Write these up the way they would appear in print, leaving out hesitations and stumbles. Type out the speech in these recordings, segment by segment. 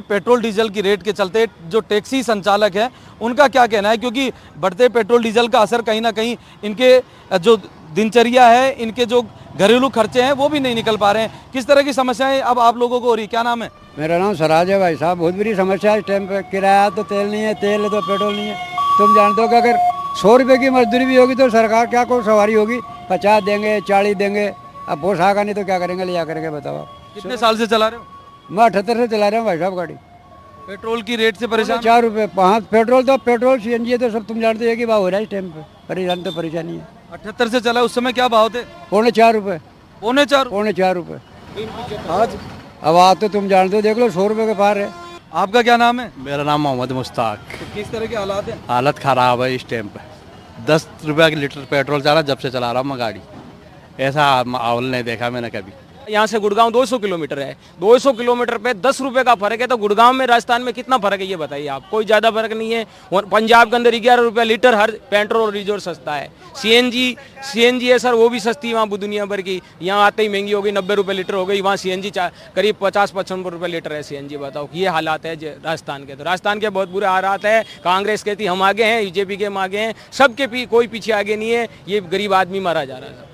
Petrol diesel की rate के चलते जो टैक्सी संचालक हैं उनका क्या कहना है, क्योंकि बढ़ते पेट्रोल डीजल का असर कहीं ना कहीं इनके जो दिनचर्या है, इनके जो घरेलू खर्चे हैं वो भी नहीं निकल पा रहे हैं। किस तरह की समस्याएं अब आप लोगों को हो रही? क्या नाम है? मेरा नाम सराज है भाई साहब। बहुत बड़ी समस्या है इस टाइम पे। किराया तो तेल नहीं है, तेल है तो पेट्रोल नहीं है। तुम जानते हो कि अगर 100 रुपये की मजदूरी भी होगी तो सरकार क्या को सवारी होगी, 50 देंगे 40 देंगे। अब वो सागा नहीं तो क्या करेंगे, लिया करेंगे बताओ आप। कितने साल से चला रहे हो? मैं 78 से चला रहा हूँ भाई साहब गाड़ी। पेट्रोल की रेट से परेशान? 4 रुपये 5 पेट्रोल CNG है तो सब तुम जानते हो कि भाव हो रहा है इस टाइम पे। परेशान तो परेशानी है। 78 से चला, उस समय क्या भाव थे? 4.25 रुपये। 4.25 रुपये आज। अब आज तो तुम जानते हो, देख लो 100 रुपये के पार है। आपका क्या नाम है? मेरा नाम मोहम्मद मुश्ताक। तो किस तरह के हालात हैं? हालत ख़राब है इस टाइम पे। 10 रुपये की लीटर पेट्रोल चला जब से चला रहा हूँ मैं गाड़ी। ऐसा माहौल नहीं देखा मैंने कभी। यहाँ से गुड़गांव 200 किलोमीटर है। 200 किलोमीटर पे 10 रुपए का फर्क है, तो गुड़गांव में राजस्थान में कितना फर्क है ये बताइए आप। कोई ज़्यादा फर्क नहीं है। और पंजाब के अंदर 11 रुपये लीटर हर पेट्रोल और डीजल सस्ता है। CNG है सर, वो भी सस्ती है वहाँ दुनिया भर की। यहाँ आते ही महंगी हो गई, 90 रुपये लीटर हो गई। वहाँ CNG करीब 50-55 रुपये लीटर है CNG। बताओ, ये हालात है राजस्थान के। तो राजस्थान के बहुत बुरे हालात है। कांग्रेस कहती हम आगे हैं, BJP के हम आगे हैं, सबके कोई पीछे आगे नहीं है। ये गरीब आदमी मारा जा रहा है।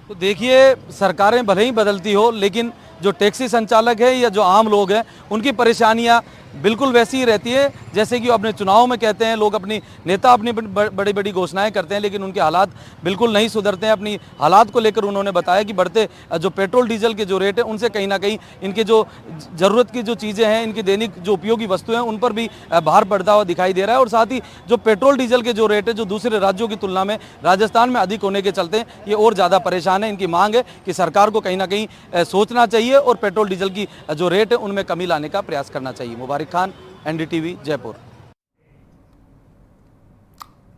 तो देखिए, सरकारें भले ही बदलती हो, लेकिन जो टैक्सी संचालक है या जो आम लोग हैं उनकी परेशानियां बिल्कुल वैसी ही रहती है जैसे कि अपने चुनाव में कहते हैं लोग। अपनी नेता अपनी बड़ी बड़ी घोषणाएं करते हैं, लेकिन उनके हालात बिल्कुल नहीं सुधरते हैं। अपनी हालात को लेकर उन्होंने बताया कि बढ़ते जो पेट्रोल डीजल के जो रेट है उनसे कहीं ना कहीं इनके जो ज़रूरत की जो चीज़ें हैं, इनकी दैनिक जो उपयोगी वस्तुएं हैं, उन पर भी भार पड़ता हुआ दिखाई दे रहा है। और साथ ही जो पेट्रोल डीजल के जो रेट है जो दूसरे राज्यों की तुलना में राजस्थान में अधिक होने के चलते ये और ज़्यादा परेशान है। इनकी मांग है कि सरकार को कहीं ना कहीं सोचना चाहिए और पेट्रोल डीजल की जो रेट है उनमें कमी लाने का प्रयास करना चाहिए। मुबारक खान, NDTV जयपुर।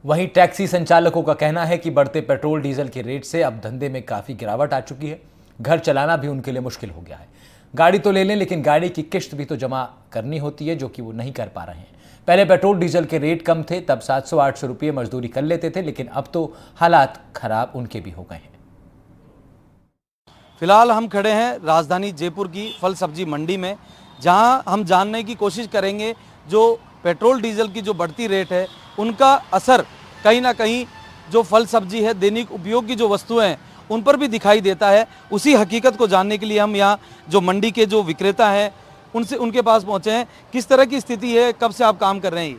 वहीं टैक्सी संचालकों का कहना है कि बढ़ते पेट्रोल डीजल के रेट से अब धंधे में काफी गिरावट आ चुकी है। घर चलाना भी उनके लिए मुश्किल हो गया है। गाड़ी तो ले लें, लेकिन गाड़ी की किश्त भी तो जमा करनी होती है, जो कि वो नहीं कर पा रहे हैं। पहले पेट्रोल डीजल के रेट कम थे, तब 700-800 रुपये मजदूरी कर लेते थे, लेकिन अब तो हालात खराब उनके भी हो गए हैं। फिलहाल हम खड़े हैं राजधानी जयपुर की फल सब्जी मंडी में, जहां हम जानने की कोशिश करेंगे जो पेट्रोल डीजल की जो बढ़ती रेट है उनका असर कहीं ना कहीं जो फल सब्जी है, दैनिक उपयोग की जो वस्तुएं हैं उन पर भी दिखाई देता है। उसी हकीकत को जानने के लिए हम यहाँ जो मंडी के जो विक्रेता हैं उनके पास पहुँचे हैं। किस तरह की स्थिति है, कब से आप काम कर रहे हैं?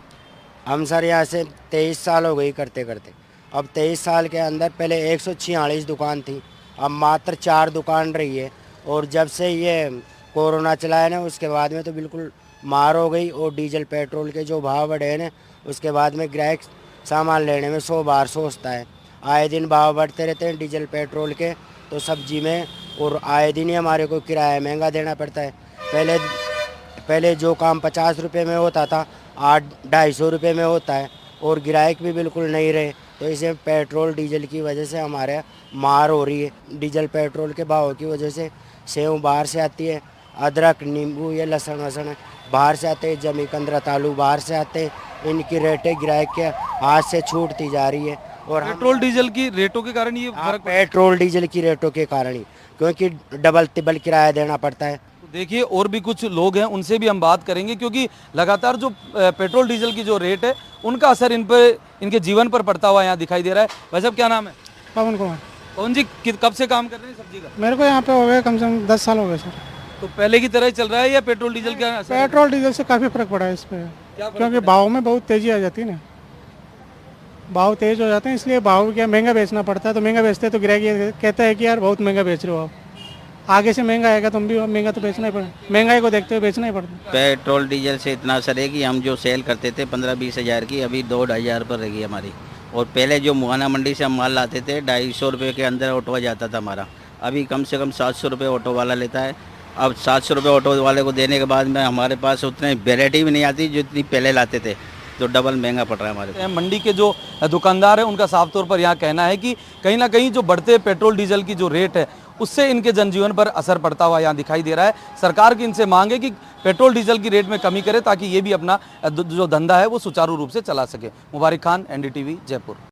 हम सर यहाँ से 23 साल हो गई करते करते। अब 23 साल के अंदर पहले 146 दुकान थी, अब मात्र 4 दुकान रही है। और जब से ये कोरोना चला है ना, उसके बाद में तो बिल्कुल मार हो गई। और डीजल पेट्रोल के जो भाव बढ़े हैं ना, उसके बाद में ग्राहक सामान लेने में 100 बार सोचता है। आए दिन भाव बढ़ते रहते हैं डीजल पेट्रोल के, तो सब्जी में और आए दिन ही हमारे को किराया महंगा देना पड़ता है। पहले जो काम 50 रुपये में होता था, 250 रुपये में होता है। और ग्राहक भी बिल्कुल नहीं रहे, तो इसे पेट्रोल डीजल की वजह से हमारे मार हो रही है। डीजल पेट्रोल के भाव की वजह से सेव बाहर से आती है, अदरक नींबू ये लहसुन वसन बाहर से आते हैं, जमी कंदरत आलू बाहर से आते हैं। इनकी रेटें ग्राहक के हाथ से छूटती जा रही है। और पेट्रोल डीजल की रेटों के कारण ये फर्क? पेट्रोल डीजल की रेटों के कारण ही, क्योंकि डबल तिबल किराया देना पड़ता है। देखिए, और भी कुछ लोग हैं, उनसे भी हम बात करेंगे, क्योंकि लगातार जो पेट्रोल डीजल की जो रेट है उनका असर इनके जीवन पर पड़ता हुआ यहाँ दिखाई दे रहा है। भाई साहब, क्या नाम है? पवन कुमार। पवन जी, कब से काम कर रहे हैं सब्जी का? मेरे को यहाँ पे हो गए कम से कम 10 साल हो गए सर। तो पहले की तरह ही चल रहा है या पेट्रोल डीजल का असर? पेट्रोल डीजल से काफ़ी फर्क पड़ा है इस पर, क्योंकि भाव में बहुत तेजी आ जाती है ना। भाव तेज हो जाते हैं, इसलिए भाव क्या महंगा बेचना पड़ता है। तो महंगा बेचते हैं तो ग्राहक कहता है कि यार बहुत महंगा बेच रहे हो आप, आगे से महंगा आएगा तुम भी महंगा तो बेचना ही पड़ेगा। महंगाई को देखते हुए बेचना ही पड़ता है। पेट्रोल डीजल से इतना असर है कि हम जो सेल करते थे 15-20 हज़ार की, अभी 2-2.5 पर रह गई हमारी। और पहले जो मुहाना मंडी से हम माल लाते थे 250 रुपये के अंदर ऑटो जाता था हमारा, अभी कम से कम 700 रुपये ऑटो वाला लेता है। अब 700 रुपये ऑटो वाले को देने के बाद में हमारे पास उतनी वेराइटी भी नहीं आती जो इतनी पहले लाते थे, तो डबल महंगा पड़ रहा है हमारे को। मंडी के जो दुकानदार हैं उनका साफ तौर पर यहाँ कहना है कि कहीं ना कहीं जो बढ़ते पेट्रोल डीजल की जो रेट है उससे इनके जनजीवन पर असर पड़ता हुआ यहाँ दिखाई दे रहा है। सरकार की इनसे मांग है कि पेट्रोल डीजल की रेट में कमी करे, ताकि ये भी अपना जो धंधा है वो सुचारू रूप से चला सके। मुबारक खान, NDTV जयपुर।